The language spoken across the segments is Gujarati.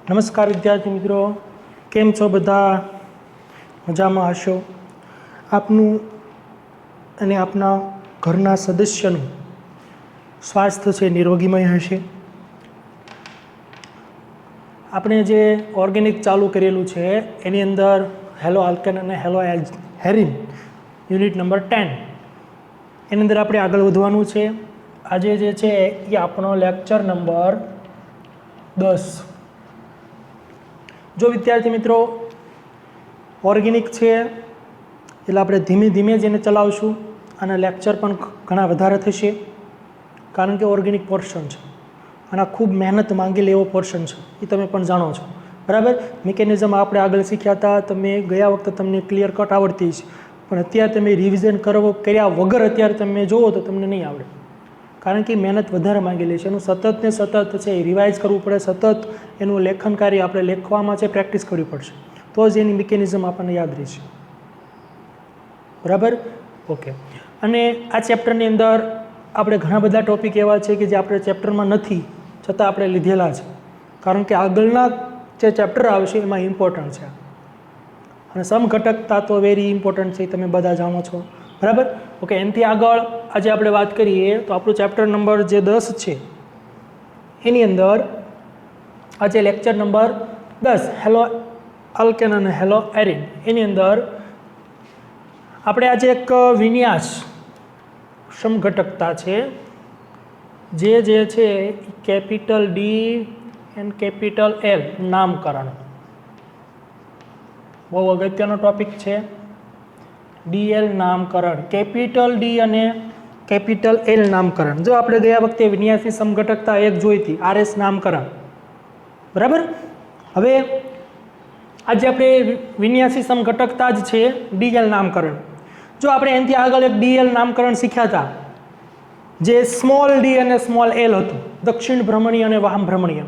નમસ્કાર વિદ્યાર્થી મિત્રો, કેમ છો? બધા મજામાં હશો? આપનું અને આપના ઘરના સદસ્યનું સ્વાસ્થ્ય છે નિરોગીમય હશે. આપણે જે ઓર્ગેનિક ચાલુ કરેલું છે એની અંદર હેલો આલ્કેન અને હેલો હેરિન યુનિટ નંબર 10 એની અંદર આપણે આગળ વધવાનું છે. આજે જે છે એ આપણો લેક્ચર નંબર 10. જો વિદ્યાર્થી મિત્રો ઓર્ગેનિક છે એટલે આપણે ધીમે ધીમે જ એને ચલાવશું અને લેક્ચર પણ ઘણા વધારે થશે, કારણ કે ઓર્ગેનિક પોર્શન છે અને ખૂબ મહેનત માંગી લે એવો પોર્શન છે, એ તમે પણ જાણો છો, બરાબર. મિકેનિઝમ આપણે આગળ શીખ્યા હતા, તમે ગયા વખતે તમને ક્લિયર કટ આવડતી છે, પણ અત્યારે તમે રિવિઝન કર્યા વગર અત્યારે તમે જુઓ તો તમને નહીં આવડે, કારણ કે મહેનત વધારે માંગી લે છે. એનું સતત ને સતત છે રિવાઇઝ કરવું પડે, સતત એનું લેખન કાર્ય આપણે લેખવામાં છે પ્રેક્ટિસ કરવી પડશે, તો જ એની મિકેનિઝમ આપણને યાદ રહેશે, બરાબર. ઓકે. અને આ ચેપ્ટરની અંદર આપણે ઘણા બધા ટોપિક એવા છે કે જે આપણે ચેપ્ટરમાં નથી છતાં આપણે લીધેલા છે, કારણ કે આગળના જે ચેપ્ટર આવશે એમાં ઇમ્પોર્ટન્ટ છે. અને સમઘટકતા તો વેરી ઇમ્પોર્ટન્ટ છે, તમે બધા જાણો છો, બરાબર. ઓકે. એનાથી આગળ આજે આપણે વાત કરીએ તો આપણું ચેપ્ટર નંબર જે 10 છે એની અંદર આજે લેક્ચર નંબર 10 હેલો આલ્કેન અને હેલો એરિન એની અંદર આપણે આજે એક વિન્યાસ સમઘટકતા છે જે છે capital D and capital L નામકરણ, બહુ અગત્યનો ટોપિક છે. ડીએલ નામકરણ, કેપિટલ ડી અને કેપિટલ એલ નામકરણ. જો આપણે ગયા વખતે વિન્યાસી સમઘટકતા એક જોઈ હતી, આરએસ નામકરણ, બરાબર. હવે આજે આપણે વિન્યાસી સમઘટકતા જ છે ડીએલ નામકરણ. જો આપણે એનાથી આગળ એક ડીએલ નામકરણ શીખ્યા હતા જે સ્મોલ ડી અને સ્મોલ એલ હતું, દક્ષિણ ભ્રમણીય અને વામ ભ્રમણીય.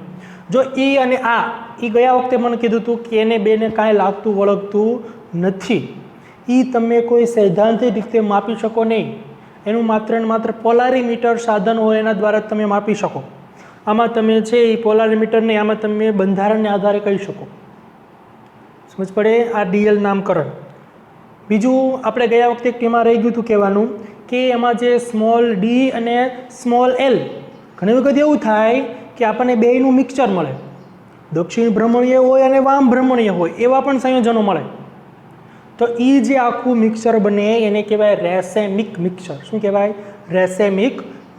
જો ઈ અને આ ઈ ગયા વખતે મને કીધું હતું કે એને બેને કાંઈ લાગતું વળગતું નથી, એ તમે કોઈ સૈદ્ધાંતિક રીતે માપી શકો નહીં, એનું માત્ર ને માત્ર પોલારીમીટર સાધન હોય એના દ્વારા તમે માપી શકો. આમાં તમે છે એ પોલારીમીટર નહીં, આમાં તમે બંધારણને આધારે કહી શકો. સમજ પડે? આ ડીએલ નામકરણ. બીજું આપણે ગયા વખતે એમાં રહી ગયું હતું કહેવાનું કે એમાં જે સ્મોલ ડી અને સ્મોલ એલ, ઘણી વખત એવું થાય કે આપણને બેયનું મિક્સચર મળે, દક્ષિણ ભ્રમણીય હોય અને વામ ભ્રમણીય હોય એવા પણ સંયોજનો મળે. તો એ જે આખું મિક્સર બને એને કહેવાય રેસેમિક મિક્સર. શું કહેવાય? રેસેમિક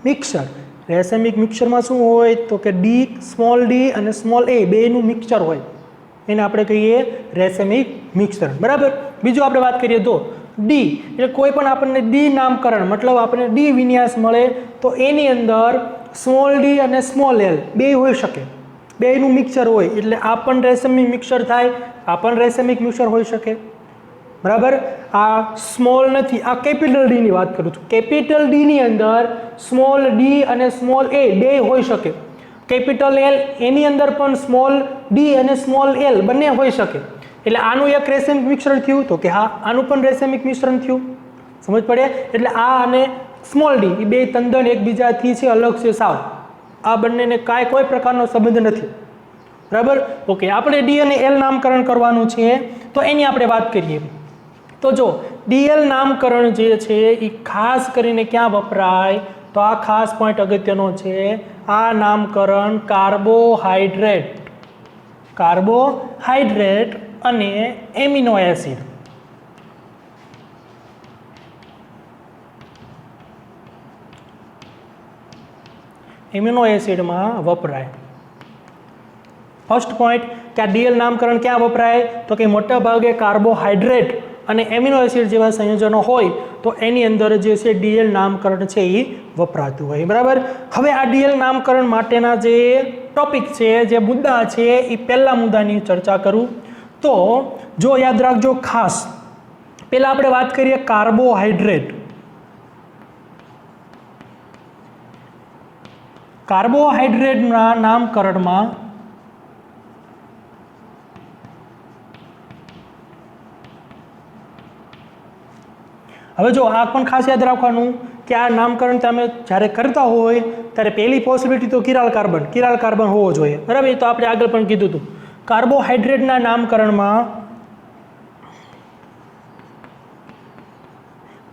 મિક્સર. રેસેમિક મિક્સરમાં શું હોય તો કે ડી, સ્મોલ ડી અને સ્મોલ એ બેનું મિક્સર હોય, એને આપણે કહીએ રેસેમિક મિક્સર, બરાબર. બીજું આપણે વાત કરીએ તો ડી એટલે કોઈ પણ આપણને ડી નામકરણ, મતલબ આપણને ડી વિન્યાસ મળે તો એની અંદર સ્મોલ ડી અને સ્મોલ એલ બે હોઈ શકે, બેનું મિક્સર હોય, એટલે આ પણ રેસેમિક મિક્સર થાય, આ પણ રેસેમિક મિક્સર હોઈ શકે, બરાબર. આ સ્મોલ નથી, આ કેપિટલ ડીની વાત કરું છું. કેપિટલ ડીની અંદર સ્મોલ ડી અને સ્મોલ એ બે હોઈ શકે. કેપિટલ એલ એની અંદર પણ સ્મોલ ડી અને સ્મોલ એલ બંને હોઈ શકે. એટલે આનું એક રેસેમિક મિશ્રણ થયું તો કે હા, આનું પણ રેસેમિક મિશ્રણ થયું. સમજ પડે? એટલે આ અને સ્મોલ ડી એ બે તદ્દન એકબીજાથી છે અલગ છે સાવ, આ બંનેને કોઈ પ્રકારનો સંબંધ નથી, બરાબર. ઓકે. આપણે ડી અને એલ નામકરણ કરવાનું છે તો એની આપણે વાત કરીએ. તો જો ડીએલ નામકરણ જે છે એ ખાસ કરીને ક્યાં વપરાય, તો આ ખાસ પોઈન્ટ અગત્યનો છે. આ નામકરણ કાર્બોહાઈડ્રેટ અને એમિનો એસિડ, એમિનો એસિડમાં વપરાય. ફર્સ્ટ પોઈન્ટ કે આ ડીએલ નામકરણ ક્યાં વપરાય, તો કે મોટા ભાગે કાર્બોહાઈડ્રેટ અને એમિનો એસિડ જેવા સંયોજનો હોય તો એની અંદર જે છે ડીએલ નામકરણ છે એ વપરાતું હોય, બરાબર. હવે આ ડીએલ નામકરણ માટેના જે ટોપિક છે, જે મુદ્દા છે, એ પહેલા મુદ્દાની ચર્ચા કરું તો જો યાદ રાખજો ખાસ, પહેલા આપણે વાત કરીએ કાર્બોહાઈડ્રેટ. કાર્બોહાઈડ્રેટના નામકરણમાં હવે જો આ પણ ખાસ યાદ રાખવાનું કે આ નામકરણ તમે જ્યારે કરતા હોય ત્યારે પહેલી પોસિબિલિટી તો કિરાલ કાર્બન હોવો જોઈએ, બરાબર. એ તો આપણે આગળ પણ કીધું હતું કાર્બોહાઈડ્રેટના નામકરણમાં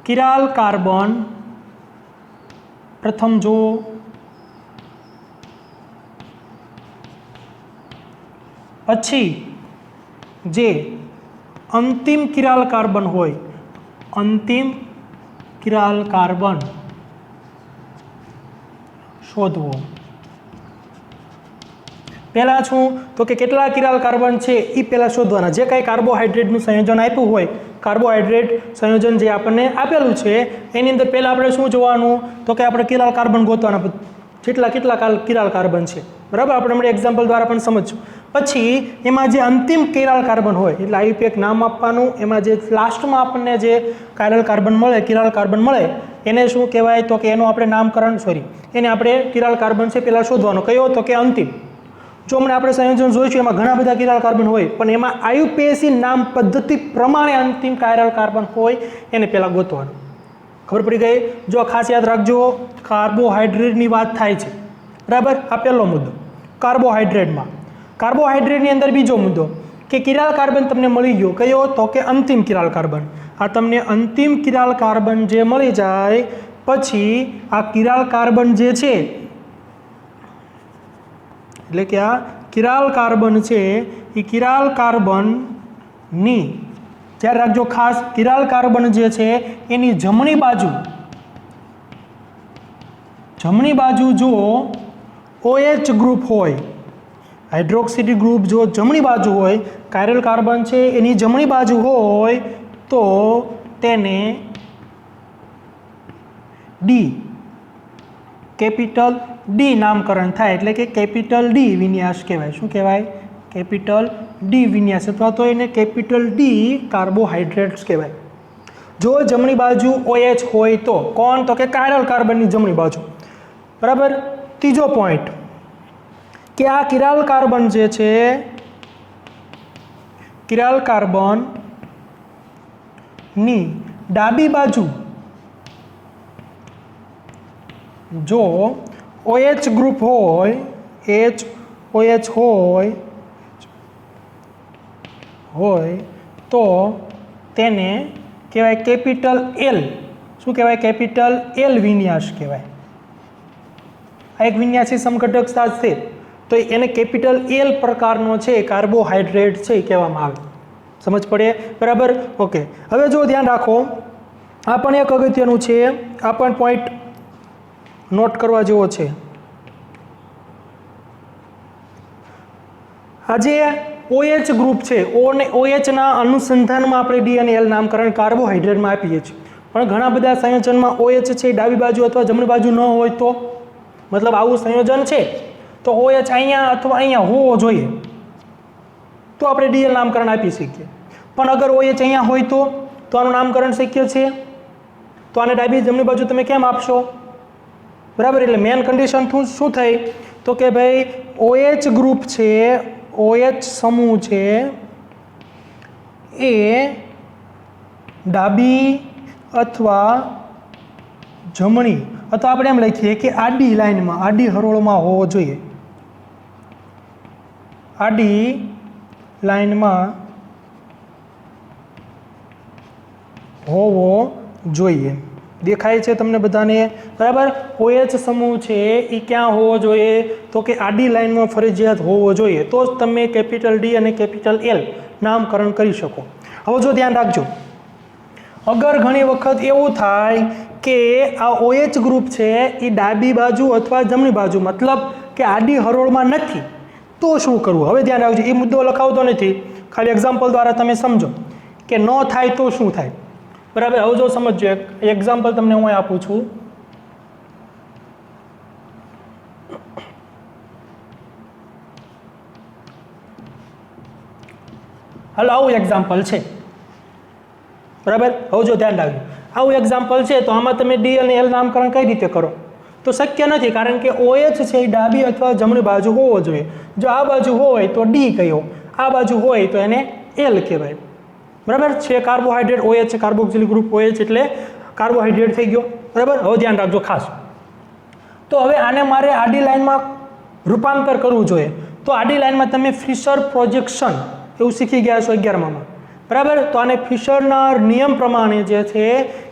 કિરાલ કાર્બન પ્રથમ જો પછી જે અંતિમ કિરાલ કાર્બન હોય, અંતિમ કિરાલ કાર્બન શોધવો. પહેલાં શું તો કે કેટલા કિરાલ કાર્બન છે એ પહેલાં શોધવાના. જે કાંઈ કાર્બોહાઈડ્રેટનું સંયોજન આપ્યું હોય, કાર્બોહાઈડ્રેટ સંયોજન જે આપણને આપેલું છે એની અંદર પહેલાં આપણે શું જોવાનું તો કે આપણે કિરાલ કાર્બન ગોતવાના. કેટલા કિરાલ કાર્બન છે, બરાબર, આપણે હમણાં એક્ઝામ્પલ દ્વારા પણ સમજશું. પછી એમાં જે અંતિમ કિરાલ કાર્બન હોય એટલે આઈયુપી એક નામ આપવાનું, એમાં જે લાસ્ટમાં આપણને જે કિરાલ કાર્બન મળે એને શું કહેવાય તો કે એનું આપણે નામકરણ એને આપણે કિરાલ કાર્બન છે પહેલાં શોધવાનો. કયો તો કે અંતિમ. જો હમણાં આપણે સંયોજન જોઈશું એમાં ઘણા બધા કિરાલ કાર્બન હોય પણ એમાં આઈયુપીએસી નામ પદ્ધતિ પ્રમાણે અંતિમ કિરાલ કાર્બન હોય એને પહેલાં ગોતવાનું. ખબર પડી ગઈ? જો ખાસ યાદ રાખજો, કાર્બોહાઈડ્રેટની વાત થાય છે, બરાબર. આ પહેલો મુદ્દો કાર્બોહાઈડ્રેટની અંદર. બીજો મુદ્દો કે કિરાલ કાર્બન તમને મળી ગયો, કયો તો કે અંતિમ કિરાલ કાર્બન. આ તમને અંતિમ કિરાલ કાર્બન જે મળી જાય પછી આ કિરાલ કાર્બન જે છે એટલે કે આ કિરાલ કાર્બન છે એ કિરાલ કાર્બનની ધ્યાન રાખજો ખાસ, કિરાલ કાર્બન જે છે એની જમણી બાજુ જો OH ગ્રુપ હોય, હાઇડ્રોક્સિડ ગ્રુપ જો જમણી બાજુ હોય, કાયરલ કાર્બન છે એની જમણી બાજુ હોય તો તેને ડી, કેપિટલ ડી નામકરણ થાય. એટલે કે કેપિટલ ડી વિન્યાસ કહેવાય. શું કહેવાય? કેપિટલ ડી વિન્યાસ અથવા તો એને કેપિટલ ડી કાર્બોહાઈડ્રેટ્સ કહેવાય. જો જમણી બાજુ OH હોય તો કોણ તો કે કાયરલ કાર્બનની જમણી બાજુ, બરાબર. ત્રીજો પોઈન્ટ કે આ કિરાલ કાર્બન જે છે, કિરાલ કાર્બનની ડાબી બાજુ જો OH ગ્રુપ હોય, OH હોય તો તેને કહેવાય કેપિટલ એલ. શું કહેવાય? કેપિટલ એલ વિન્યાસ કહેવાય. આ એક વિન્યાસી સમઘટક સાથે તો એને કેપિટલ એલ પ્રકારનો છે કાર્બોહાઈડ્રેટ છે એ કહેવામાં આવે. સમજ પડે? બરાબર, ઓકે. હવે જો ધ્યાન રાખો, આ પણ એક અગત્યનું છે, આ પણ પોઈન્ટ નોટ કરવા જેવો છે. આ જે OH ગ્રુપ છે, OH ના અનુસંધાનમાં આપણે ડી અને એલ નામકરણ કાર્બોહાઈડ્રેટમાં આપીએ છીએ. પણ ઘણા બધા સંયોજનમાં OH છે ડાબી બાજુ અથવા જમણી બાજુ ન હોય તો, મતલબ આવું સંયોજન છે તો OH અહીંયા અથવા અહીંયા હોવો જોઈએ તો આપણે DL નામકરણ આપી શકીએ. પણ અગર OH અહીંયા હોય તો આનું નામકરણ શક્ય છે? તો આને ડાબી જમણી બાજુ તમે કેમ આપશો? બરાબર. એટલે મેન કન્ડિશન શું થઈ તો કે ભાઈ OH ગ્રુપ છે, OH સમૂહ છે એ ડાબી અથવા જમણી અથવા આપણે એમ લખીએ કે આડી લાઈનમાં, આડી હરોળમાં હોવો જોઈએ. આડી લાઈનમાં હોવો જોઈએ. દેખાય છે તમને બધાને? બરાબર. OH સમૂહ છે એ ક્યાં હોવો જોઈએ તો કે આડી લાઈનમાં ફરજિયાત હોવો જોઈએ, તો જ તમે કેપિટલ ડી અને કેપિટલ એલ નામકરણ કરી શકો. હવે જો ધ્યાન રાખજો, અગર ઘણી વખત એવું થાય કે આ OH ગ્રુપ છે એ ડાબી બાજુ અથવા જમણી બાજુ મતલબ કે આડી હરોળમાં નથી તો શું કરવું? હવે ધ્યાન રાખજો, એ મુદ્દો લખાવતો નથી, ખાલી એક્ઝામ્પલ દ્વારા તમે સમજો કે ન થાય તો શું થાય. બરાબર. હવે જો સમજો, એક એક્ઝામ્પલ તમને હું આપું છું. હાલો, આવું એક્ઝામ્પલ છે, બરાબર. હવે જો ધ્યાન રાખજો, આવું એક્ઝામ્પલ છે તો આમાં તમે ડી અને એલ નામકરણ કઈ રીતે કરો? તો શક્ય નથી, કારણ કે OH છે એ ડાબી અથવા જમણી બાજુ હોવો જોઈએ. જો આ બાજુ હોય તો ડી કહ્યો, આ બાજુ હોય તો એને એલ કહેવાય. બરાબર છે. કાર્બોહાઈડ્રેટ OH છે, કાર્બોક્સિલિક ગ્રુપ OH એટલે કાર્બોહાઈડ્રેટ થઈ ગયો. બરાબર. હવે ધ્યાન રાખજો ખાસ, તો હવે આને મારે આડી લાઈનમાં રૂપાંતર કરવું જોઈએ તો આડી લાઈનમાં તમે ફિશર પ્રોજેક્શન એવું શીખી ગયા છો 11માં, બરાબર. તો આને ફિશરના નિયમ પ્રમાણે જે છે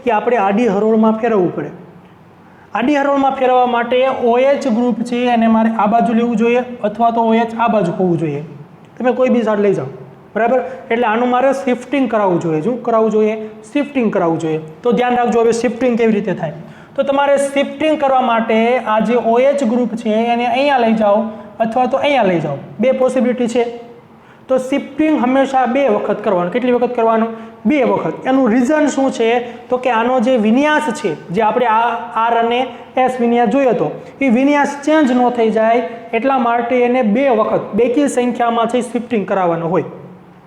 એ આપણે આડી હરોળમાં ફેરવવું પડે. આડી હરોળમાં ફેરવવા માટે OH ગ્રુપ છે એને મારે આ બાજુ લેવું જોઈએ અથવા તો OH આ બાજુ હોવું જોઈએ. તમે કોઈ બી સાઈડ લઈ જાઓ, બરાબર. એટલે આનું મારે શિફ્ટિંગ કરાવવું જોઈએ. શું કરાવવું જોઈએ? શિફ્ટિંગ કરાવવું જોઈએ. તો ધ્યાન રાખજો હવે શિફ્ટિંગ કેવી રીતે થાય. તો તમારે શિફ્ટિંગ કરવા માટે આ જે OH ગ્રુપ છે એને અહીંયા લઈ જાઓ અથવા તો અહીંયા લઈ જાઓ. બે પોસિબિલિટી છે. તો શિફ્ટિંગ હંમેશા 2 વખત કરવાનું. કેટલી વખત કરવાનું? 2 વખત. એનું રીઝન શું છે? તો કે આનો જે વિન્યાસ છે, જે આપણે આ R અને S વિન્યાસ જોયો હતો, એ વિન્યાસ ચેન્જ ન થઈ જાય એટલા માટે એને 2 વખત બેકી સંખ્યામાં છે શિફ્ટિંગ કરાવવાનું હોય.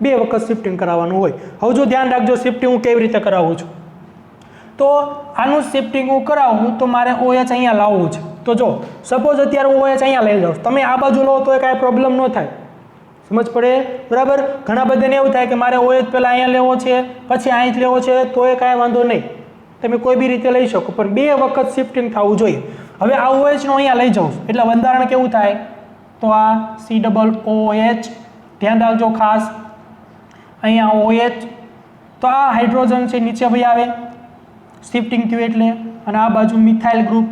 2 વખત શિફ્ટિંગ કરાવવાનું હોય. હવે જો ધ્યાન રાખજો શિફ્ટિંગ હું કેવી રીતે કરાવું છું. તો આનું શિફ્ટિંગ હું કરાવું તો મારે OH અહીંયા લાવવું છે. તો જો સપોઝ અત્યારે હું OH અહીંયા લઈ જાઉં, તમે આ બાજુ લો તો એ કાંઈ પ્રોબ્લેમ ન થાય. સમજ પડે? બરાબર. ઘણા બધાને એવું થાય કે મારે OH પહેલાં અહીંયા લેવો છે પછી અહીંથી લેવો છે, તો એ કાંઈ વાંધો નહીં, તમે કોઈ બી રીતે લઈ શકો, પણ 2 વખત શિફ્ટિંગ થવું જોઈએ. હવે આ OH નો અહીંયા લઈ જાઉં એટલે બંધારણ કેવું થાય? તો આ COOH, ધ્યાન રાખજો ખાસ, અહીંયા OH, તો આ હાઇડ્રોજન છે નીચે ભાઈ આવે શિફ્ટિંગ થયું એટલે, અને આ બાજુ મિથાઇલ ગ્રુપ.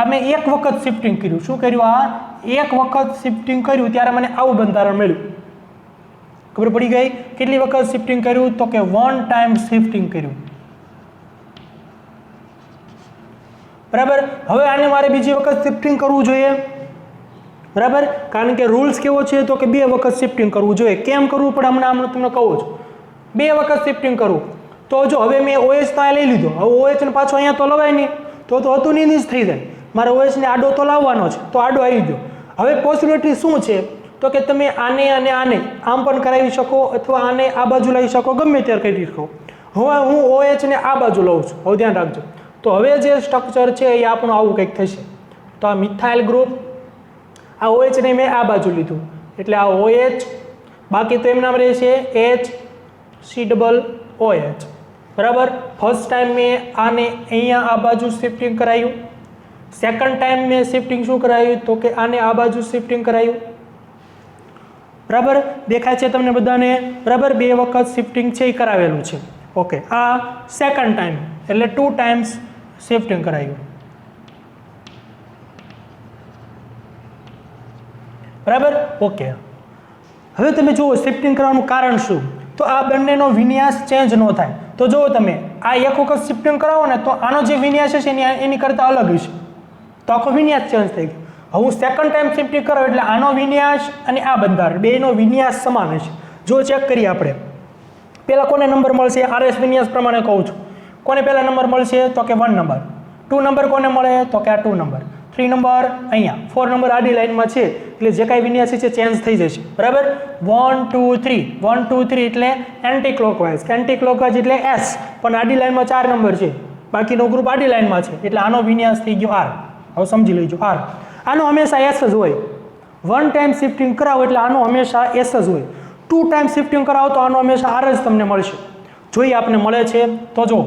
આ મેં 1 વખત શિફ્ટિંગ કર્યું. શું કર્યું? આ 1 વખત શિફ્ટિંગ કર્યું ત્યારે મને આવું બંધારણ મળ્યું. ખબર પડી ગઈ? કેટલી વખત શિફ્ટિંગ કર્યું? તો કે 1 ટાઈમ શિફ્ટિંગ કર્યું. બરાબર. હવે આને મારે બીજી વખત શિફ્ટિંગ કરવું જોઈએ, બરાબર. કારણ કે રૂલ્સ કેવો છે? તો કે 2 વખત શિફ્ટિંગ કરવું જોઈએ. કેમ કરવું પડે હમણાં તમને કહું છું. 2 વખત શિફ્ટિંગ કરવું. તો જો હવે મેં OH તો આ લઈ લીધો, હવે OH ને પાછો અહીંયા તો લવાય નહીં, તો હતું નહીં જ થઈ જાય. મારે OH ને આડો તો લાવવાનો છે, તો આડો આવી ગયો. હવે પોસિબિલિટી શું છે? તો કે તમે આને અને આને આમ પણ કરાવી શકો અથવા આને આ બાજુ લઈ શકો, ગમે ત્યારે કરી શકો. હવે હું OH ને આ બાજુ લઉં છું. હવે ધ્યાન રાખજો. તો હવે જે સ્ટ્રક્ચર છે એ આપણું આવું કંઈક થશે. તો આ મિથાઇલ ગ્રુપ, આ OH ને મેં આ બાજુ લીધું એટલે આ OH, બાકી તો એમ નામ રહેશે HCOOH, બરાબર. ફર્સ્ટ ટાઈમ મેં આને અહીંયા આ બાજુ શિફ્ટિંગ કરાયું. સેકન્ડ ટાઈમ મેં શિફ્ટિંગ શું કરાયું? તો કે આને આ બાજુ શિફ્ટિંગ કરાયું. બરાબર. દેખાય છે તમને બધાને? બરાબર. 2 વખત શિફ્ટિંગ છે એ કરાવેલું છે. ઓકે. આ સેકન્ડ ટાઈમ એટલે 2 ટાઈમ્સ શિફ્ટિંગ કરાયું. બરાબર. ઓકે. હવે તમે જુઓ શિફ્ટિંગ કરવાનું કારણ શું? તો આ બંનેનો વિન્યાસ ચેન્જ ન થાય. તો જુઓ તમે આ 1 વખત શિફ્ટિંગ કરાવો ને તો આનો જે વિન્યાસ છે એની કરતાં અલગ હશે, તો આખો વિન્યાસ ચેન્જ થઈ ગયો. હવે હું સેકન્ડ ટાઈમ શિફ્ટિંગ કરાવું એટલે આનો વિન્યાસ અને આ બંધારણ બેનો વિન્યાસ સમાન હશે. જો ચેક કરીએ આપણે, પહેલાં કોને નંબર મળશે? RS વિન્યાસ પ્રમાણે કહું છું. કોને પહેલા નંબર મળશે? તો કે 1 નંબર. 2 નંબર કોને મળે? તો કે આ 2 નંબર. 3 નંબર અહીંયા. 4 નંબર આડી લાઈનમાં છે એટલે જે કાંઈ વિન્યાસ છે ચેન્જ થઈ જશે. બરાબર. 1 2 3 1 2 3 એટલે એન્ટી ક્લોકવાઇઝ. એન્ટી ક્લોકવાઇઝ એટલે S, પણ આડી લાઈનમાં 4 નંબર છે, બાકીનો ગ્રુપ આડી લાઈનમાં છે એટલે આનો વિન્યાસ થઈ ગયો R. હવે સમજી લેજો R. આનો હંમેશા S જ હોય. 1 ટાઈમ શિફ્ટિંગ કરાવો એટલે આનો હંમેશા S જ હોય. 2 ટાઈમ શિફ્ટિંગ કરાવો તો આનો હંમેશા R જ તમને મળશે. જોઈએ આપને મળે છે તો જો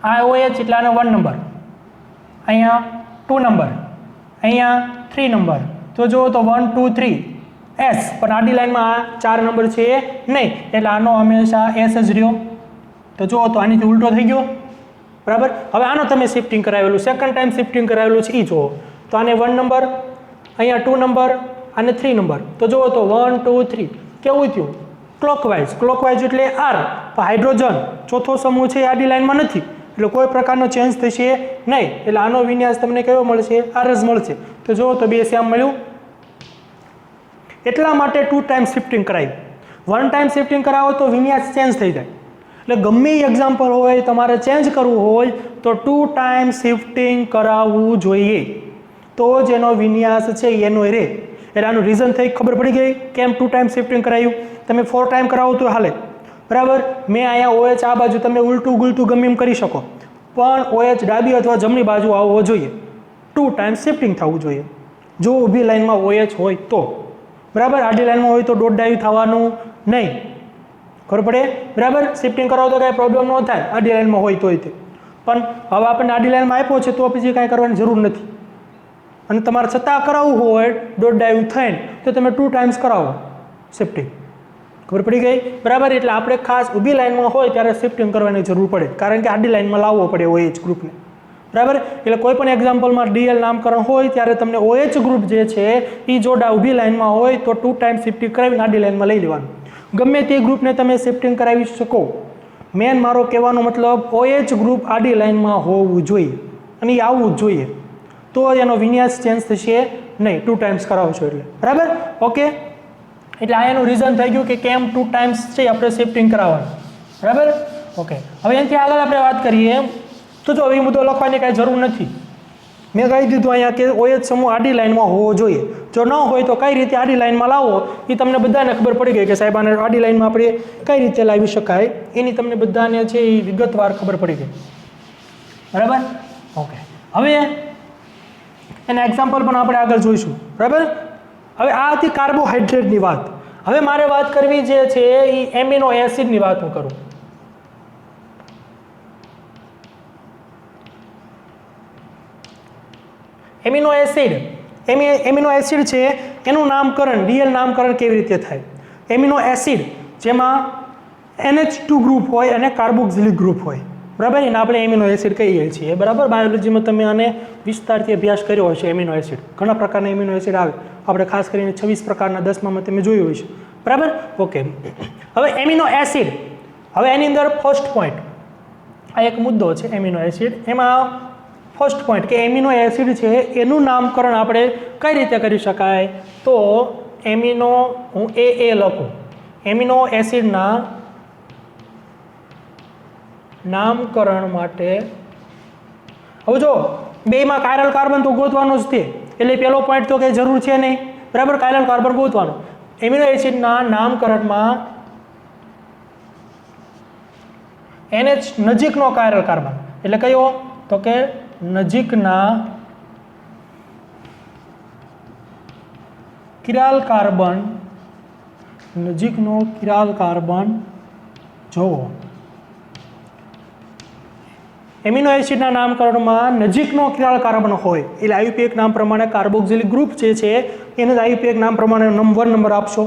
આ OH એટલે આનો 1 નંબર, અહીંયા 2 નંબર, અહીંયા 3 નંબર. તો જો તો 1 2 3 S, પણ આડી લાઈનમાં આ 4 નંબર છે નહીં એટલે આનો હંમેશા S જ રહ્યો. તો જો તો આનીથી ઉલટો થઈ ગયો. બરાબર. હવે આનો તમે શિફ્ટિંગ કરાવેલું, સેકન્ડ ટાઈમ શિફ્ટિંગ કરાવેલું છે એ જુઓ. તો આને 1 નંબર, અહીંયા 2 નંબર અને 3 નંબર. તો જુઓ તો 1 2 3 કેવું થયું? ક્લોકવાઇઝ. ક્લોકવાઇઝ એટલે R. તો હાઇડ્રોજન ચોથો સમૂહ છે એ આડી લાઈનમાં નથી એટલે કોઈ પ્રકારનો ચેન્જ થશે નહીં એટલે આનો વિન્યાસ તમને કેવો મળશે? R જ મળશે. તો જુઓ તો 2 સેમ મળ્યું. એટલા માટે 2 ટાઈમ શિફ્ટિંગ કરાવ્યું. 1 ટાઈમ શિફ્ટિંગ કરાવો તો વિન્યાસ ચેન્જ થઈ જાય. એટલે ગમે એ એક્ઝામ્પલ હોય તમારે ચેન્જ કરવું હોય તો 2 ટાઈમ શિફ્ટિંગ કરાવવું જોઈએ, તો જ એનો વિન્યાસ છે એનો રહે. એટલે આનું રીઝન થઈ ખબર પડી ગઈ કેમ 2 ટાઈમ શિફ્ટિંગ કરાવ્યું. તમે 4 ટાઈમ કરાવો તો હાલે. બરાબર. મેં અહીંયા OH આ બાજુ તમે ઉલટું ગુલટું ગમે એમ કરી શકો, પણ OH ડાબી અથવા જમણી બાજુ આવવો જોઈએ. 2 ટાઈમ શિફ્ટિંગ થવું જોઈએ જો ઊભી લાઈનમાં OH હોય તો. બરાબર. આડી લાઈનમાં હોય તો દોડાયું થવાનું નહીં. ખબર પડે? બરાબર. શિફ્ટિંગ કરાવો તો કાંઈ પ્રોબ્લેમ ન થાય આડી લાઈનમાં હોય તોય તે. પણ હવે આપણને આડી લાઈનમાં આપ્યો છે તો પછી કાંઈ કરવાની જરૂર નથી. અને તમારે છતાં કરાવવું હોય ડોટ ડાઈવ થઈને તો તમે 2 ટાઈમ્સ કરાવો શિફ્ટિંગ. ખબર પડી ગઈ? બરાબર. એટલે આપણે ખાસ ઊભી લાઈનમાં હોય ત્યારે શિફ્ટિંગ કરવાની જરૂર પડે, કારણ કે આડી લાઈનમાં લાવવો પડે OH ગ્રુપને. બરાબર. એટલે કોઈ પણ એક્ઝામ્પલમાં DL નામકરણ હોય ત્યારે તમને OH ગ્રુપ જે છે એ જો ઊભી લાઈનમાં હોય તો 2 ટાઈમ શિફ્ટિંગ કરાવીને આડી લાઈનમાં લઈ લેવાનું. ગમે તે ગ્રુપને તમે શિફ્ટિંગ કરાવી શકો. મેન મારો કહેવાનો મતલબ OH ગ્રુપ આડી લાઈનમાં હોવું જોઈએ અને એ આવવું જ જોઈએ, તો એનો વિન્યાસ ચેન્જ થશે નહીં 2 ટાઈમ્સ કરાવશો એટલે. બરાબર. ઓકે. એટલે આ એનું રીઝન થઈ ગયું કે કેમ 2 ટાઈમ્સ છે આપણે શિફ્ટિંગ કરાવવાનું. બરાબર. ઓકે. હવે એનાથી આગળ આપણે વાત કરીએ તો જો એ મુદ્દો લખવાની કાંઈ જરૂર નથી. મેં કહી દીધું અહીંયા કે OH સમૂહ આડી લાઈનમાં હોવો જોઈએ. જો ન હોય તો કઈ રીતે આડી લાઈનમાં લાવો એ તમને બધાને ખબર પડી ગઈ કે સાહેબ આને આડી લાઈનમાં આપણે કઈ રીતે લાવી શકાય એની તમને બધાને છે એ વિગતવાર ખબર પડી ગઈ. બરાબર. ઓકે. હવે એના એક્ઝામ્પલ પણ આપણે આગળ જોઈશું. બરાબર. હવે આ હતી કાર્બોહાઈડ્રેટની વાત. હવે મારે વાત કરવી જે છે એ એમિનો એસિડની વાત હું કરું. એમિનો એસિડ છે એનું નામકરણ DL નામકરણ કેવી રીતે થાય? એમિનો એસિડ જેમાં NH2 ગ્રુપ હોય અને કાર્બોક્સિલિક ગ્રુપ હોય. બરાબર. એને આપણે એમિનો એસિડ કહીએ છીએ. બરાબર. બાયોલોજીમાં તમે આને વિસ્તારથી અભ્યાસ કર્યો હશે. એમિનો એસિડ ઘણા પ્રકારના એમિનો એસિડ આવે, આપણે ખાસ કરીને 26 પ્રકારના 10માં તમે જોયું હશે. બરાબર. ઓકે. હવે એમિનો એસિડ, હવે એની અંદર ફર્સ્ટ પોઈન્ટ, આ એક મુદ્દો છે એમિનો એસિડ. એમાં ફર્સ્ટ પોઈન્ટ કે એમિનો એસિડ છે એનું નામકરણ આપણે કઈ રીતે કરી શકાય? તો એમિનો, હું AA લખું, એમિનો એસિડના નામકરણ માટે. હવે જો બેમાં કાયરલ કાર્બન તો ગોતવાનો જ છે, એટલે પહેલો પોઈન્ટ તો કંઈ જરૂર છે નહીં. બરાબર. કાયરલ કાર્બન ગોતવાનો. એમિનો એસિડના નામકરણમાં NH નજીકનો કાયરલ કાર્બન એટલે કયો? તો કે નજીકના કિરાલ કાર્બન, નજીકનો કિરાલ કાર્બન જોવો. એમિનો એસિડના નામકરણમાં નજીકનો કિરાલ કાર્બન હોય એટલે IUPAC નામ પ્રમાણે કાર્બોક્સિલિક ગ્રુપ જે છે એને IUPAC નામ પ્રમાણે 1 નંબર આપશો.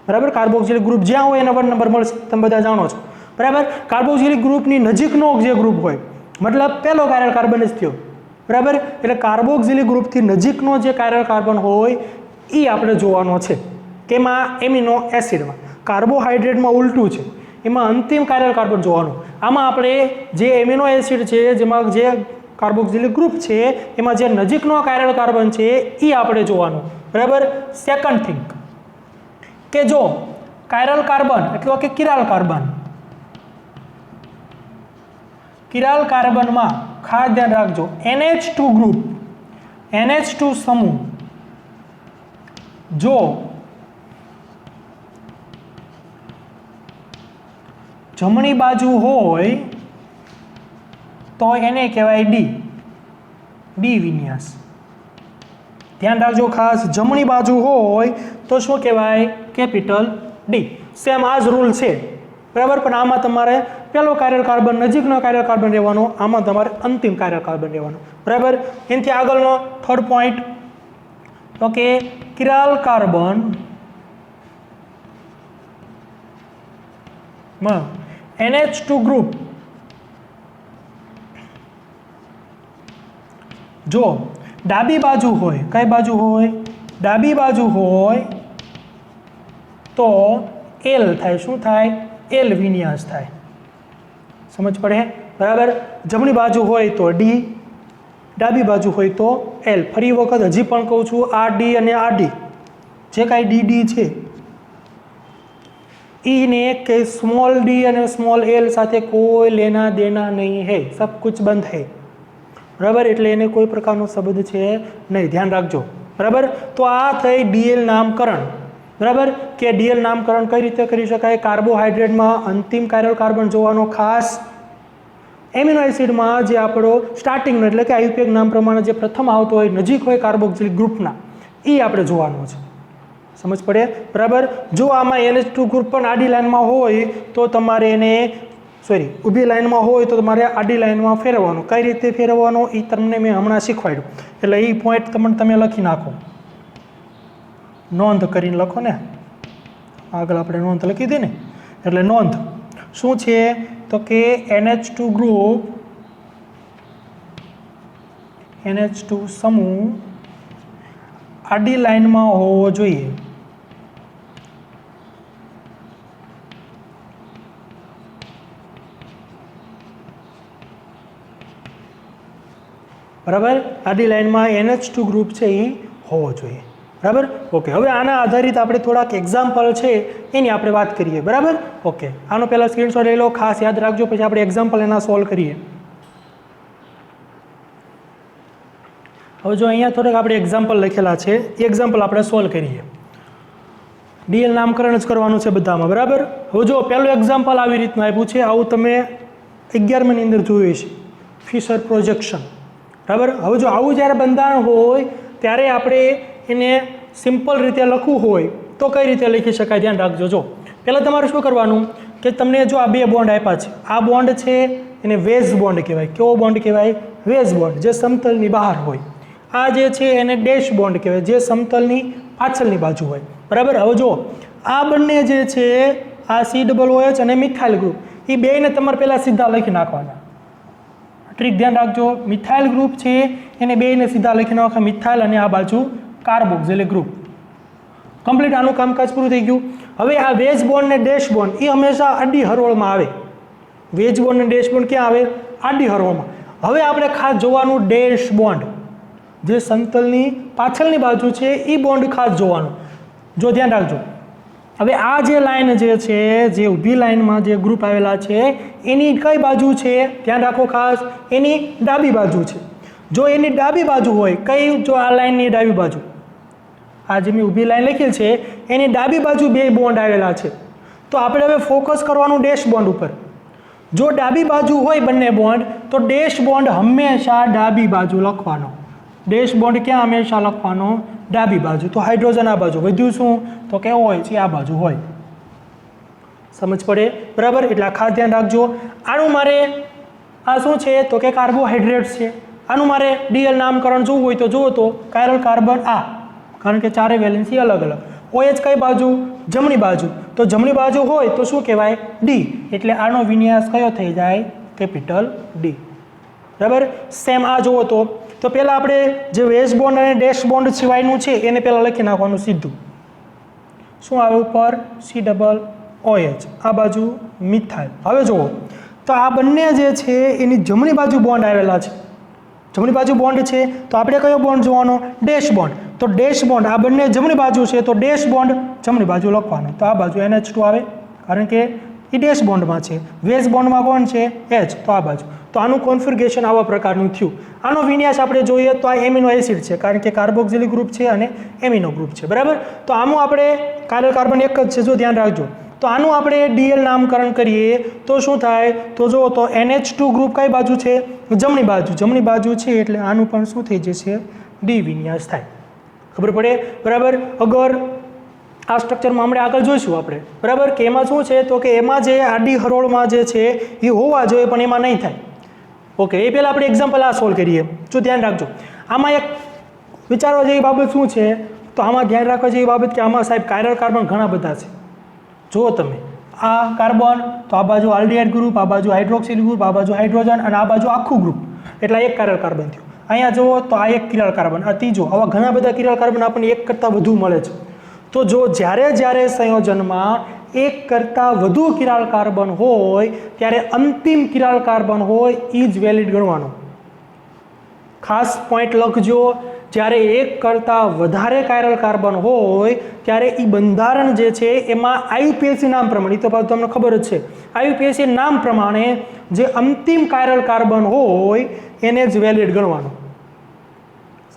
બરાબર. કાર્બોક્સિલિક ગ્રુપ જ્યાં હોય એને 1 નંબર મળશે, તમે બધા જાણો છો. બરાબર. કાર્બોક્સિલિક ગ્રુપની નજીકનો જે ગ્રુપ હોય મતલબ પહેલો કાયરલ કાર્બન જ થયો. બરાબર. એટલે કાર્બોક્સિલિક ગ્રુપથી નજીકનો જે કાયરલ કાર્બન હોય એ આપણે જોવાનો છે. કેમાં? એમિનો એસિડમાં. કાર્બોહાઈડ્રેટમાં ઉલટું છે, એમાં અંતિમ કાયરલ કાર્બન જોવાનું. આમાં આપણે જે એમિનો એસિડ છે જેમાં જે કાર્બોક્સિલિક ગ્રુપ છે એમાં જે નજીકનો કાયરલ કાર્બન છે એ આપણે જોવાનું. બરાબર. સેકન્ડ થિંગ કે જો કાયરલ કાર્બન એટલે કે કિરાલ કાર્બન, કિરાલ કાર્બનમાં ખાસ ધ્યાન રાખજો NH2 ગ્રુપ, NH2 સમૂહ જો જમણી બાજુ હોય તો એને કહેવાય D વિન્યાસ. ધ્યાન રાખજો ખાસ, જમણી બાજુ હોય તો શું કહેવાય? Capital D. સેમ આ જ રૂલ છે. બરાબર. પણ આમાં તમારે પહેલો કાયરલ કાર્બન નજીકનો કાયરલ કાર્બન રહેવાનો, આમાં તમારે અંતિમ કાયરલ કાર્બન રહેવાનો. બરાબર. એનાથી આગળનો થર્ડ પોઈન્ટ તો કે કિરાલ કાર્બન માં NH2 ગ્રુપ જો ડાબી બાજુ હોય, કઈ બાજુ હોય? ડાબી બાજુ હોય તો L થાય. શું થાય? L વિન્યાસ થાય. સમજ પડે? બરાબર. જમણી બાજુ હોય તો D, ડાબી બાજુ હોય તો L. ફરી વખત હજી પણ કહું છું, આ D અને આ D જે કાંઈ DD છે એને કે સ્મોલ d અને સ્મોલ l સાથે કોઈ લેના દેના નહીં હે, સબ કુછ બંધ હે. બરાબર. એટલે એને કોઈ પ્રકારનો સંબંધ છે નહીં. ધ્યાન રાખજો. બરાબર. તો આ થઈ DL નામકરણ. બરાબર. કે DL નામકરણ કઈ રીતે કરી શકાય? કાર્બોહાઈડ્રેટમાં અંતિમ કાયરલ કાર્બન જોવાનો ખાસ. એમિનો એસિડમાં જે આપણો સ્ટાર્ટિંગનો એટલે કે IUPAC નામ પ્રમાણે જે પ્રથમ આવતો હોય નજીક હોય કાર્બોક્સિલિક ગ્રુપના એ આપણે જોવાનો છે. સમજ પડે? બરાબર. જો આમાં NH2 ગ્રુપ પણ આડી લાઈનમાં હોય તો તમારે એને સોરી ઊભી લાઈનમાં હોય તો તમારે આડી લાઈનમાં ફેરવવાનું. કઈ રીતે ફેરવવાનો એ તમને મેં હમણાં શીખવાડ્યું. એટલે એ પોઈન્ટ તમે લખી નાખો, નોંધ કરીને લખો ને. આગળ આપણે નોંધ લખી હતી ને, એટલે નોંધ શું છે તો કે NH2 ગ્રુપ, NH2 સમૂહ આડી લાઈનમાં હોવો જોઈએ. બરાબર, આડી લાઈનમાં NH2 ગ્રુપ છે એ હોવો જોઈએ. બરાબર, ઓકે. હવે આના આધારિત આપણે થોડાક એક્ઝામ્પલ છે એની આપણે વાત કરીએ. બરાબર, ઓકે. આનો પહેલાં સ્ક્રીનશોટ લઈ લો, ખાસ યાદ રાખજો, પછી આપણે એક્ઝામ્પલ એના સોલ્વ કરીએ. હવે જો અહીંયા થોડાક આપણે એક્ઝામ્પલ લખેલા છે, એ એક્ઝામ્પલ આપણે સોલ્વ કરીએ. ડીએલ નામકરણ જ કરવાનું છે બધામાં. બરાબર, હવે જો પહેલું એક્ઝામ્પલ આવી રીતનું આપ્યું છે, આવું તમે 11મી અંદર જોયું છે, ફિશર પ્રોજેક્શન. બરાબર, હવે જો આવું જ્યારે બંધારણ હોય ત્યારે આપણે એને સિમ્પલ રીતે લખવું હોય તો કઈ રીતે લખી શકાય, ધ્યાન રાખજો. જો પહેલાં તમારે શું કરવાનું કે તમને જો આ બે બોન્ડ આપ્યા છે, આ બોન્ડ છે એને વેજ બોન્ડ કહેવાય. કેવો બોન્ડ કહેવાય? વેજ બોન્ડ, જે સમતલની બહાર હોય. આ જે છે એને ડેશ બોન્ડ કહેવાય, જે સમતલની પાછળની બાજુ હોય. બરાબર, હવે જો આ બંને જે છે, આ COOH અને મિથાઇલ ગ્રુપ, એ બેને તમારે પહેલાં સીધા લખી નાખવાના. ટ્રીક ધ્યાન રાખજો, મિથાઇલ ગ્રુપ છે એને બેને સીધા લખી નાખવા, મિથાઇલ અને આ બાજુ કાર્બોક્સિલિક ગ્રુપ. કમ્પ્લીટ આનું કામકાજ પૂરું થઈ ગયું. હવે આ વેજ બોન્ડ ને ડેશ બોન્ડ એ હંમેશા આડી હરોળમાં આવે. વેજ બોન્ડ ને ડેશ બોન્ડ ક્યાં આવે? આડી હરોળમાં. હવે આપણે ખાસ જોવાનું ડેશ બોન્ડ, જે સમતલની પાછળની બાજુ છે એ બોન્ડ ખાસ જોવાનું. જો ધ્યાન રાખજો. હવે આ જે લાઈન જે છે, જે ઊભી લાઈનમાં જે ગ્રુપ આવેલા છે એની કઈ બાજુ છે? ધ્યાન રાખો ખાસ, એની ડાબી બાજુ છે. જો એની ડાબી બાજુ હોય, કઈ? જો આ લાઈનની ડાબી બાજુ, આ જે મેં ઊભી લાઈન લખી છે એની ડાબી બાજુ બે બોન્ડ આવેલા છે. તો આપણે હવે ફોકસ કરવાનું ડેશ બોન્ડ ઉપર. જો ડાબી બાજુ હોય બંને બોન્ડ તો ડેશ બોન્ડ હંમેશા ડાબી બાજુ લખવાનો. ડેશ બોન્ડ ક્યાં હંમેશા લખવાનો? ડાબી બાજુ. તો હાઇડ્રોજન આ બાજુ, વધ્યું શું તો કે હોય છે આ બાજુ હોય. સમજ પડે? બરાબર, એટલે આ ખાસ ધ્યાન રાખજો. આનું મારે આ શું છે તો કે કાર્બોહાઈડ્રેટ્સ છે. આનું મારે ડીએલ નામકરણ જોવું હોય તો જુઓ તો કાયરલ કાર્બન આ, કારણ કે ચારે વેલેન્સી અલગ અલગ. OH કઈ બાજુ? જમણી બાજુ. તો જમણી બાજુ હોય તો શું કહેવાય? ડી. એટલે આનો વિન્યાસ કયો થઈ જાય? Capital D. બરાબર, સેમ આ જુઓ તો પહેલાં આપણે જે વેજ બોન્ડ અને ડેશ બોન્ડ સિવાયનું છે એને પહેલાં લખી નાખવાનું સીધું. શું આવે ઉપર? COOH, આ બાજુ મિથાઇલ. હવે જુઓ તો આ બંને જે છે એની જમણી બાજુ બોન્ડ આવેલા છે. જમણી બાજુ બોન્ડ છે તો આપણે કયો બોન્ડ જોવાનો? Dash bond. તો ડેશ બોન્ડ આ બંને જમણી બાજુ છે તો ડેશ બોન્ડ જમણી બાજુ લખવાનો. તો આ બાજુ NH2 આવે, કારણ કે એ ડેશ બોન્ડમાં છે. વેજ બોન્ડમાં કોણ છે? H. તો આ બાજુ. તો આનું કોન્ફિગરેશન આવા પ્રકારનું થયું. આનો વિન્યાસ આપણે જોઈએ તો આ એમિનો એસિડ છે, કારણ કે કાર્બોક્સિલિક ગ્રુપ છે અને એમિનો ગ્રુપ છે. બરાબર, તો આનું આપણે કાયરલ કાર્બન એક જ છે, જો ધ્યાન રાખજો. તો આનું આપણે ડીએલ નામકરણ કરીએ તો શું થાય? તો જો તો NH2 ગ્રુપ કઈ બાજુ છે? જમણી બાજુ. જમણી બાજુ છે એટલે આનું પણ શું થઈ જશે? ડી વિન્યાસ થાય. ખબર પડે? બરાબર, અગર આ સ્ટ્રક્ચરમાં આપણે આગળ જોઈશું આપણે. બરાબર, કે એમાં શું છે તો કે એમાં જે આડી હરોળમાં જે છે એ હોવા જોઈએ પણ એમાં નહીં થાય. ઓકે, એ પહેલાં આપણે એક્ઝામ્પલ આ સોલ્વ કરીએ. જો ધ્યાન રાખજો, આમાં એક વિચારવા જેવી બાબત શું છે તો આમાં ધ્યાન રાખવા જેવી બાબત કે આમાં સાહેબ કાયરલ કાર્બન ઘણા બધા છે. જુઓ તમે, આ કાર્બન તો આ બાજુ આલ્ડિહાઇડ ગ્રુપ, આ બાજુ હાઇડ્રોક્સિલ ગ્રુપ, આ બાજુ હાઇડ્રોજન અને આ બાજુ આખું ગ્રુપ, એટલે એક કાયરલ કાર્બન થયું. અહીંયા જુઓ તો આ એક કિરાલ કાર્બન, આ ત્રીજો. આવા ઘણા બધા કિરાલ કાર્બન આપણને એક કરતાં વધુ મળે છે. તો જો જ્યારે સંયોજનમાં એક કરતાં વધુ કિરાલ કાર્બન હોય ત્યારે અંતિમ કિરાલ કાર્બન હોય એ જ વેલિડ ગણવાનો. ખાસ પોઈન્ટ લખજો, જ્યારે એક કરતાં વધારે કાયરલ કાર્બન હોય ત્યારે એ બંધારણ જે છે એમાં IUPAC નામ પ્રમાણે, એ તો પાછું તમને ખબર જ છે, IUPAC નામ પ્રમાણે જે અંતિમ કાયરલ કાર્બન હોય એને જ વેલિડ ગણવાનો.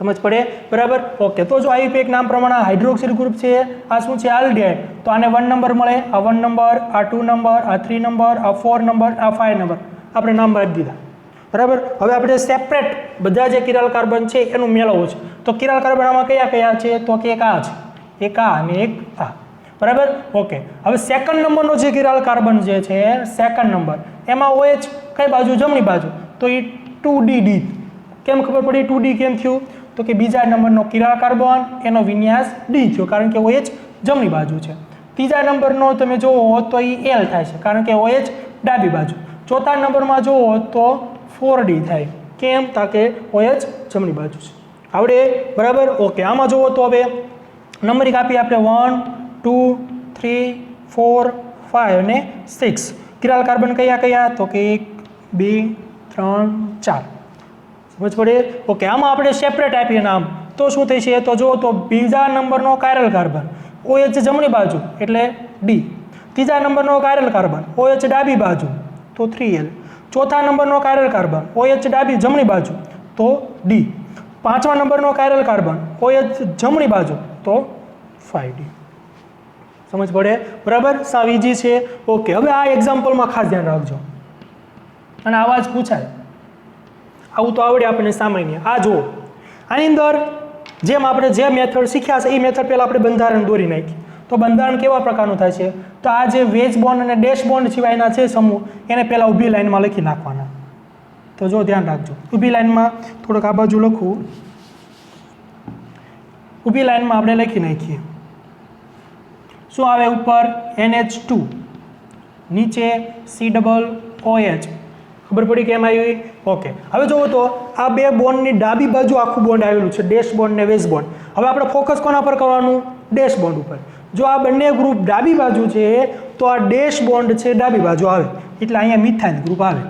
સમજ પડે? બરાબર, ઓકે. તો જો IUPAC નામ પ્રમાણે હાઇડ્રોક્સિલ ગ્રુપ છે, આ શું છે? આલ્ડિહાઇડ. તો આને 1 નંબર મળે, આ 1 નંબર, આ 2 નંબર, આ 3 નંબર, આ 4 નંબર, આ 5 નંબર, આપણે નામ આપી દીધા. બરાબર, હવે આપણે સેપરેટ બધા જે કિરાલ કાર્બન છે એનું મેળવવું છે. તો કિરાલ કાર્બન આમાં કયા કયા છે તો કે એક આ છે, એક આ અને એક આ. બરાબર ઓકે હવે સેકન્ડ નંબરનો જે કિરાલ કાર્બન જે છે સેકન્ડ નંબર એમાં OH કઈ બાજુ જમણી બાજુ તો એ 2D કેમ ખબર પડી 2D કેમ થયું તો કે બીજા નંબરનો કિરાલ કાર્બન એનો વિન્યાસ D થયો કારણ કે OH જમણી બાજુ છે ત્રીજા નંબરનો તમે જોવો તો એ L થાય છે કારણ કે OH ડાબી બાજુ ચોથા નંબરમાં જોવો તો 4D થાય કેમ તાકે OH જમણી બાજુ છે આવડે બરાબર ઓકે આમાં જોવો તો હવે નંબરિંગ આપી આપણે 1 2 3 4 5 અને 6 કિરાલ કાર્બન કયા કયા તો કે 1 2 3 4 સમજ પડે ઓકે આમાં આપણે સેપરેટ આપીએ નામ તો શું થશે તો જો તો બીજા નંબરનો કાયરલ કાર્બન OH જમણી બાજુ એટલે D ત્રીજા નંબરનો કાયરલ કાર્બન OH ડાબી બાજુ તો 3L ચોથા નંબરનો કાયરલ કાર્બન OH ડાબી જમણી બાજુ તો D પાંચમા નંબરનો કાયરલ કાર્બન OH જમણી બાજુ તો 5D સમજ પડે બરાબર સાવ ઈજી છે ઓકે હવે આ એક્ઝામ્પલમાં ખાસ ધ્યાન રાખજો અને આવા જ પૂછાય આવું તો આવડે આપણને સામાન્ય આ જુઓ આની અંદર જેમ આપણે જે મેથડ શીખ્યા છે એ મેથડ પહેલાં આપણે બંધારણ દોરી નાખી તો બંધારણ કેવા પ્રકારનું થાય છે તો આ જે વેજ બોન્ડ અને ડેશ બોન્ડ સિવાયના છે સમૂહ એને પહેલાં ઊભી લાઈનમાં લખી નાખવાના તો જો ધ્યાન રાખજો ઊભી લાઈનમાં થોડુંક આ બાજુ લખું ઊભી લાઈનમાં આપણે લખી નાખીએ શું આવે ઉપર NH2 નીચે COOH ખબર પડી કેમ આવી ઓકે હવે જુઓ તો આ બે બોન્ડની ડાબી બાજુ આખું બોન્ડ આવેલું છે ડેશ બોન્ડ ને વેજ બોન્ડ હવે આપણે ફોકસ કોના પર કરવાનું ડેશ બોન્ડ ઉપર જો આ બંને ગ્રુપ ડાબી બાજુ છે તો આ ડેશ બોન્ડ છે ડાબી બાજુ આવે એટલે અહીંયા મિથાઇલ ગ્રુપ આવે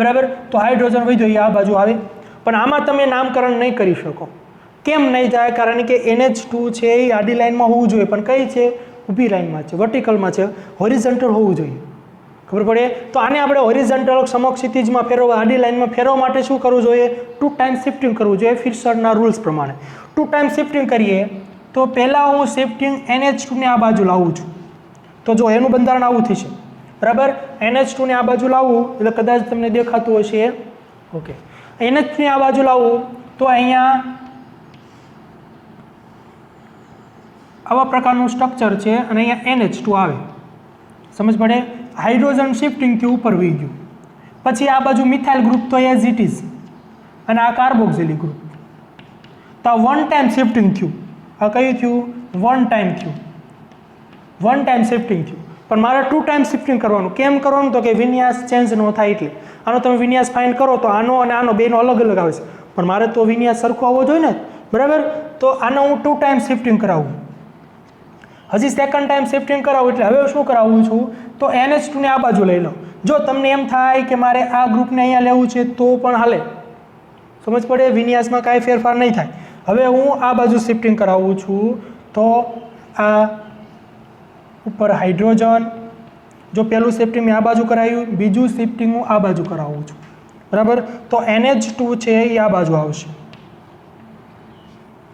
બરાબર તો હાઇડ્રોજન વધ્યો એ આ બાજુ આવે પણ આમાં તમે નામકરણ નહીં કરી શકો કેમ નહીં થાય કારણ કે NH2 છે એ આડી લાઈનમાં હોવું જોઈએ પણ કઈ છે ઊભી લાઈનમાં છે વર્ટિકલમાં છે હોરિઝોન્ટલ હોવું જોઈએ ખબર પડે તો આને આપણે હોરિઝોન્ટલ સમક્ષ ક્ષિતિજમાં ફેરવવા આડી લાઈનમાં ફેરવવા માટે શું કરવું જોઈએ 2 ટાઈમ શિફ્ટિંગ કરવું જોઈએ ફિશરના રૂલ્સ પ્રમાણે 2 ટાઈમ શિફ્ટિંગ કરીએ તો પહેલાં હું શિફ્ટિંગ NH2 ને આ બાજુ લાવું છું તો જો એનું બંધારણ આવું થશે બરાબર NH2 ને આ બાજુ લાવવું એટલે કદાચ તમને દેખાતું હશે ઓકે NH2 ને આ બાજુ લાવવું તો અહીંયા આવા પ્રકારનું સ્ટ્રક્ચર છે અને અહીંયા NH2 આવે સમજ પડે હાઇડ્રોજન શિફ્ટિંગથી ઉપર વહી ગયું પછી આ બાજુ મિથાઇલ ગ્રુપ તો એઝ ઇટ ઇઝ અને આ કાર્બોક્સિલિક ગ્રુપ તો આ 1 ટાઈમ શિફ્ટિંગ થયું આ કયું થયું 1 ટાઈમ થયું 1 ટાઈમ શિફ્ટિંગ થયું પણ મારે 2 ટાઈમ શિફ્ટિંગ કરવાનું કેમ કરવાનું તો કે વિન્યાસ ચેન્જ ન થાય એટલે આનો તમે વિન્યાસ ફાઇન્ડ કરો તો આનો અને આનો બેનો અલગ અલગ આવે છે પણ મારે તો વિન્યાસ સરખો આવવો જોઈએ ને બરાબર તો આનો હું 2 ટાઈમ શિફ્ટિંગ કરાવું હજી સેકન્ડ ટાઈમ શિફ્ટિંગ કરાવું એટલે હવે શું કરાવું છું તો NH2 ને આ બાજુ લઈ લો જો તમને એમ થાય કે મારે આ ગ્રુપને અહીંયા લેવું છે તો પણ હાલે સમજ પડે વિન્યાસમાં કાંઈ ફેરફાર નહીં થાય હવે હું આ બાજુ શિફ્ટિંગ કરાવું છું તો આ ઉપર હાઇડ્રોજન જો પહેલું શિફ્ટિંગ મેં આ બાજુ કરાવ્યું બીજું શિફ્ટિંગ હું આ બાજુ કરાવું છું બરાબર તો NH2 છે એ આ બાજુ આવશે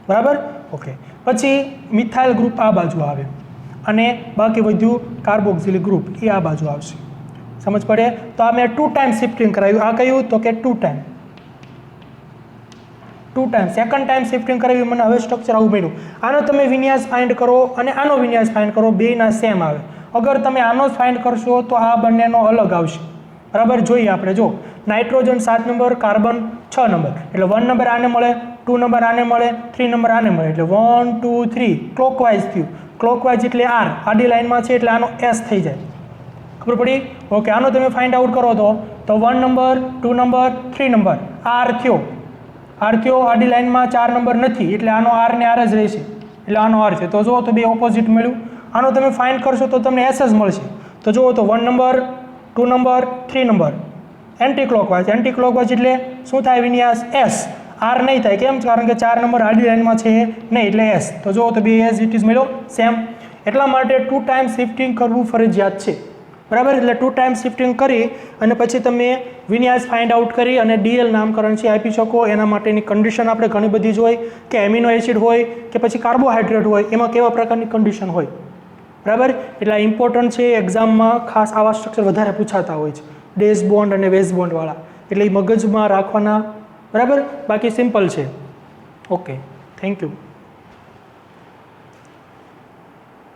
બરાબર ઓકે પછી મિથાઇલ ગ્રુપ આ બાજુ આવે અને બાકી વધ્યું કાર્બોક્સિલિક ગ્રુપ એ આ બાજુ આવશે સમજ પડે તો આ મેં 2 ટાઈમ શિફ્ટિંગ કરાવ્યું આ કયું તો કે 2 ટાઈમ સેકન્ડ ટાઈમ શિફ્ટિંગ કરાવ્યું મને હવે સ્ટ્રક્ચર આવું મળ્યું આનો તમે વિન્યાસ ફાઇન્ડ કરો અને આનો વિન્યાસ ફાઇન્ડ કરો બેયના સેમ આવે અગર તમે આનો જ ફાઇન્ડ કરશો તો આ બંનેનો અલગ આવશે બરાબર જોઈએ આપણે જો નાઇટ્રોજન 7 નંબર કાર્બન 6 નંબર એટલે 1 નંબર આને મળે 2 નંબર આને મળે 3 નંબર આને મળે એટલે 1 2 3 ક્લોકવાઇઝ થયું ક્લોકવાઇઝ એટલે R આડી લાઈનમાં છે એટલે આનો S થઈ જાય ખબર પડી ઓકે આનો તમે ફાઇન્ડ આઉટ કરો તો 1 નંબર 2 નંબર 3 નંબર R થયો આડી લાઈનમાં 4 નંબર નથી એટલે આનો R ને R જ રહેશે એટલે આનો R છે તો જુઓ તો બે ઓપોઝિટ મળ્યું આનો તમે ફાઇન્ડ કરશો તો તમને S જ મળશે તો જુઓ તો 1 number 2 number 3 number anti clockwise એટલે શું થાય વિન્યાસ S R નહીં થાય કેમ કારણ કે 4 નંબર આડી લાઈનમાં છે નહીં એટલે S તો જુઓ તો બે એઝ ઇટ ઇઝ મળ્યો સેમ એટલા માટે 2 ટાઈમ શિફ્ટિંગ કરવું ફરજિયાત છે બરાબર એટલે 2 ટાઈમ શિફ્ટિંગ કરી અને પછી તમે વિન્યાસ ફાઇન્ડ આઉટ કરી અને DL નામકરણ છે આપી શકો એના માટેની કન્ડિશન આપણે ઘણી બધી જ હોય કે એમિનો એસિડ હોય કે પછી કાર્બોહાઈડ્રેટ હોય એમાં કેવા પ્રકારની કન્ડિશન હોય બરાબર એટલે ઇમ્પોર્ટન્ટ છે એક્ઝામમાં ખાસ આવા સ્ટ્રક્ચર વધારે પૂછાતા હોય છે ડેશ બોન્ડ અને વેઝ બોન્ડવાળા એટલે એ મગજમાં રાખવાના બરાબર બાકી સિમ્પલ છે ઓકે થેન્ક યુ